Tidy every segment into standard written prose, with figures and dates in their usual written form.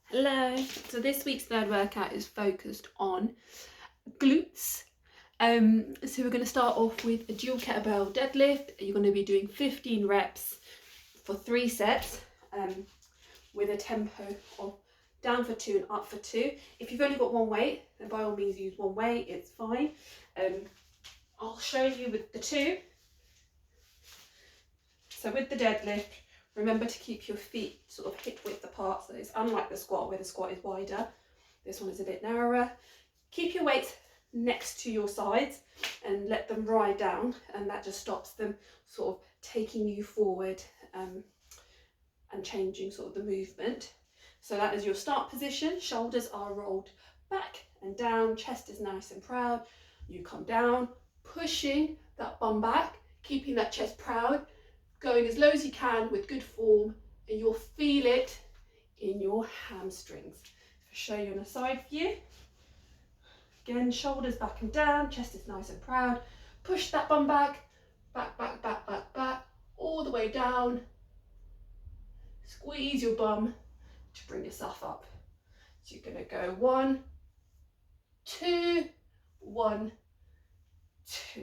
Hello. So this week's third workout is focused on glutes. So we're going to start off with a dual kettlebell deadlift. You're going to be doing 15 reps for 3 sets with a tempo of down for 2 and up for 2. If you've only got one weight, then by all means use one weight, it's fine. I'll show you with the 2. So with the deadlift, remember to keep your feet sort of hip width apart. So it's unlike the squat where the squat is wider. This one is a bit narrower. Keep your weights next to your sides and let them ride down, and that just stops them sort of taking you forward and changing sort of the movement. So that is your start position. Shoulders are rolled back and down, chest is nice and proud. You come down, pushing that bum back, keeping that chest proud, going as low as you can with good form, and you'll feel it in your hamstrings. I'll show you on a side view. Again, shoulders back and down, chest is nice and proud. Push that bum back, back, back, back, back, back, all the way down. Squeeze your bum to bring yourself up. So you're going to go 1, 2, 1, 2.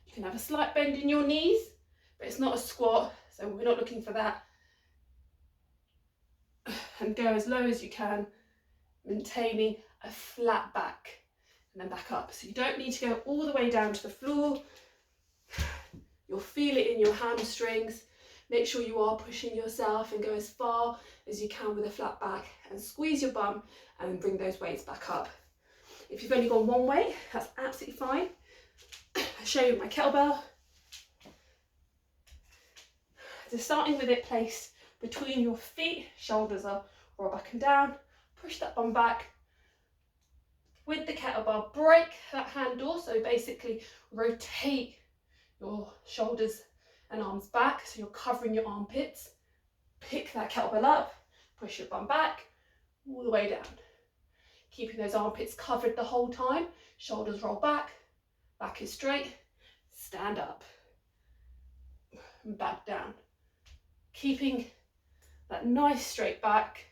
You can have a slight bend in your knees, but it's not a squat, so we're not looking for that. And go as low as you can, maintaining a flat back, and then back up. So you don't need to go all the way down to the floor. You'll feel it in your hamstrings. Make sure you are pushing yourself and go as far as you can with a flat back, and squeeze your bum and then bring those weights back up. If you've only got one weight, that's absolutely fine. I'll show you my kettlebell. So starting with it placed between your feet, shoulders are roll back and down, push that bum back. With the kettlebell, break that handle, so basically rotate your shoulders and arms back, so you're covering your armpits. Pick that kettlebell up, push your bum back, all the way down. Keeping those armpits covered the whole time, shoulders roll back, back is straight, stand up, and back down. Keeping that nice straight back.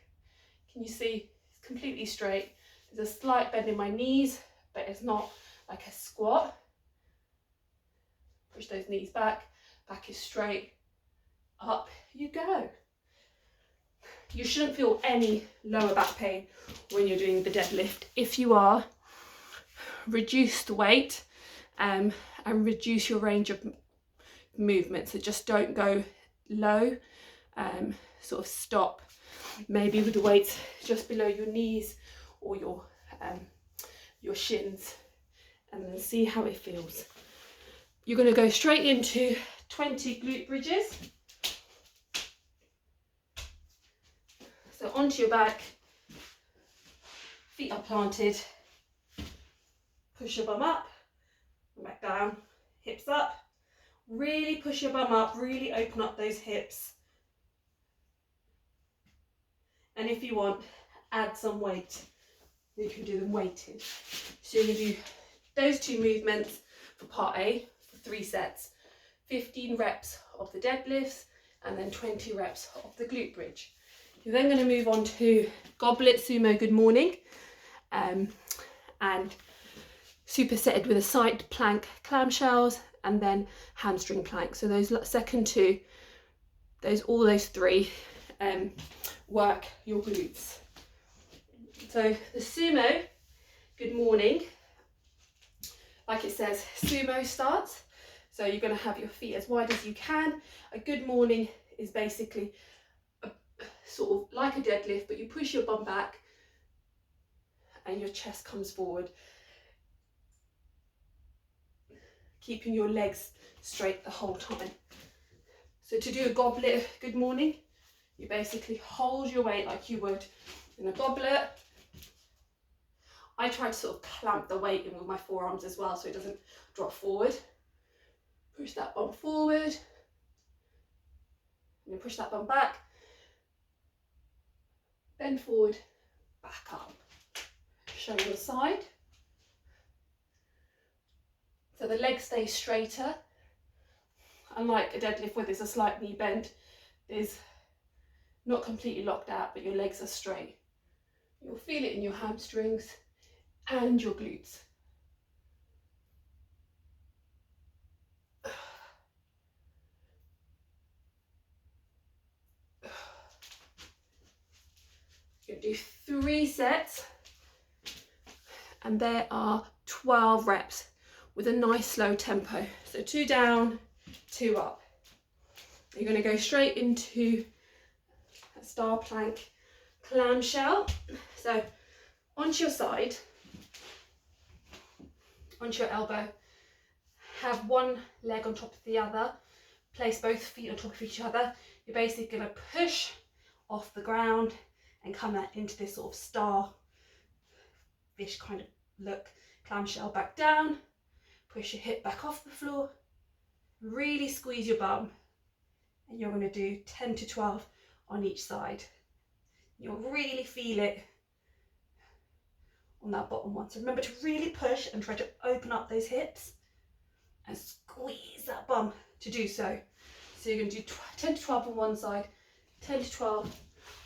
Can you see it's completely straight? There's a slight bend in my knees, but it's not like a squat. Push those knees back, back is straight, up you go. You shouldn't feel any lower back pain when you're doing the deadlift. If you are, reduce the weight and reduce your range of movement. So just don't go low, sort of stop maybe with the weights just below your knees or your shins, and then see how it feels. You're going to go straight into 20 glute bridges. So onto your back, feet are planted, push your bum up, back down, hips up. Really push your bum up, really open up those hips. And if you want, add some weight. You can do them weighted. So you're going to do those 2 movements for part A for 3 sets. 15 reps of the deadlifts and then 20 reps of the glute bridge. You're then going to move on to goblet sumo good morning and supersetted with a side plank clamshells and then hamstring plank. So those second 2, all those 3 work your glutes. So the sumo good morning, like it says, sumo starts. So you're going to have your feet as wide as you can. A good morning is basically sort of like a deadlift, but you push your bum back and your chest comes forward, keeping your legs straight the whole time. So to do a goblet good morning, you basically hold your weight like you would in a goblet. I try to sort of clamp the weight in with my forearms as well so it doesn't drop forward. Push that bum forward, and then push that bum back, bend forward, back up. Show you the side. So the legs stay straighter unlike a deadlift where there's a slight knee bend, there's not completely locked out, but your legs are straight. You'll feel it in your hamstrings and your glutes. You're going to do 3 sets, and there are 12 reps with a nice slow tempo. So 2 down, 2 up. You're going to go straight into a star plank clamshell. So onto your side, onto your elbow, have one leg on top of the other, place both feet on top of each other. You're basically going to push off the ground and come out into this sort of star fish kind of look. Clamshell back down, push your hip back off the floor, really squeeze your bum, and you're going to do 10 to 12 on each side. You'll really feel it on that bottom one. So remember to really push and try to open up those hips and squeeze that bum to do so. So you're going to do 10 to 12 on one side, 10 to 12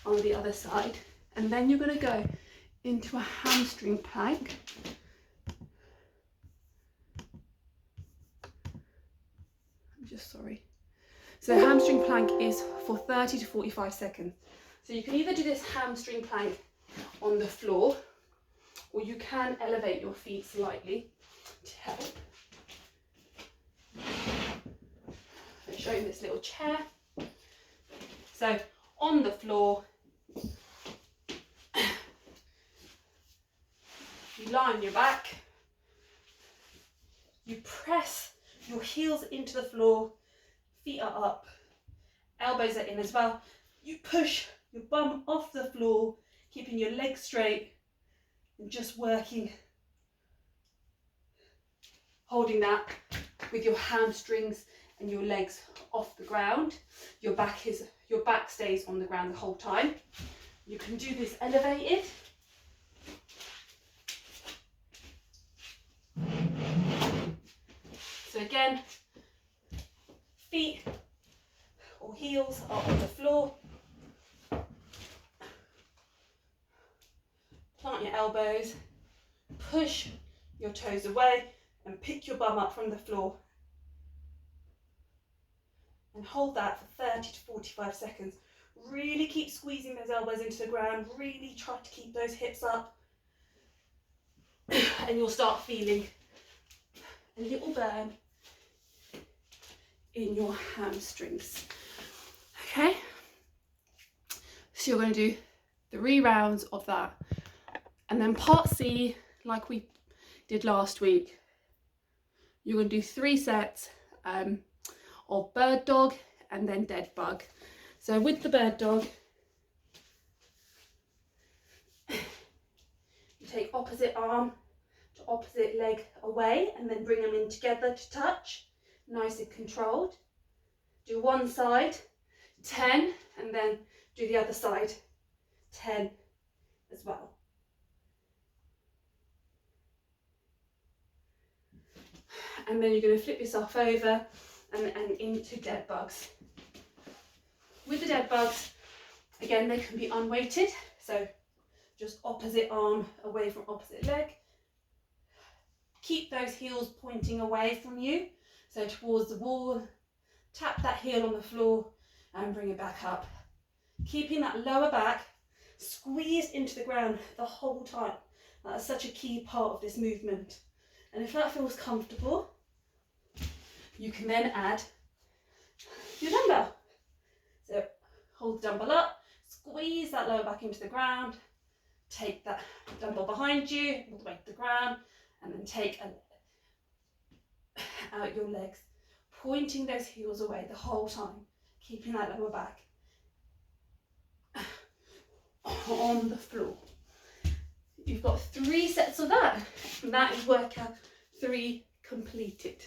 on the other side, and then you're going to go into a hamstring plank. I'm just sorry. So hamstring plank is for 30 to 45 seconds. So you can either do this hamstring plank on the floor, or you can elevate your feet slightly to help. I'm showing this little chair. So on the floor, you lie on your back, you press your heels into the floor, feet are up, elbows are in as well. You push your bum off the floor, keeping your legs straight and just working, holding that with your hamstrings and your legs off the ground. Your back stays on the ground the whole time. You can do this elevated. So again, feet or heels are on the floor. Plant your elbows, push your toes away and pick your bum up from the floor. And hold that for 30 to 45 seconds. Really keep squeezing those elbows into the ground. Really try to keep those hips up. And you'll start feeling a little burn in your hamstrings. Okay? So you're going to do 3 rounds of that. And then part C, like we did last week, you're going to do 3 sets of bird dog and then dead bug. So with the bird dog, you take opposite arm to opposite leg away and then bring them in together to touch, nice and controlled. Do one side, 10, and then do the other side, 10 as well. And then you're going to flip yourself over and into dead bugs. With the dead bugs, again, they can be unweighted, so just opposite arm away from opposite leg. Keep those heels pointing away from you, so towards the wall. Tap that heel on the floor and bring it back up. Keeping that lower back squeezed into the ground the whole time. That's such a key part of this movement. And if that feels comfortable, you can then add your dumbbell. So hold the dumbbell up, squeeze that lower back into the ground, take that dumbbell behind you, all the way to the ground, and then take out your legs, pointing those heels away the whole time, keeping that lower back on the floor. You've got 3 sets of that, and that is workout 3 completed.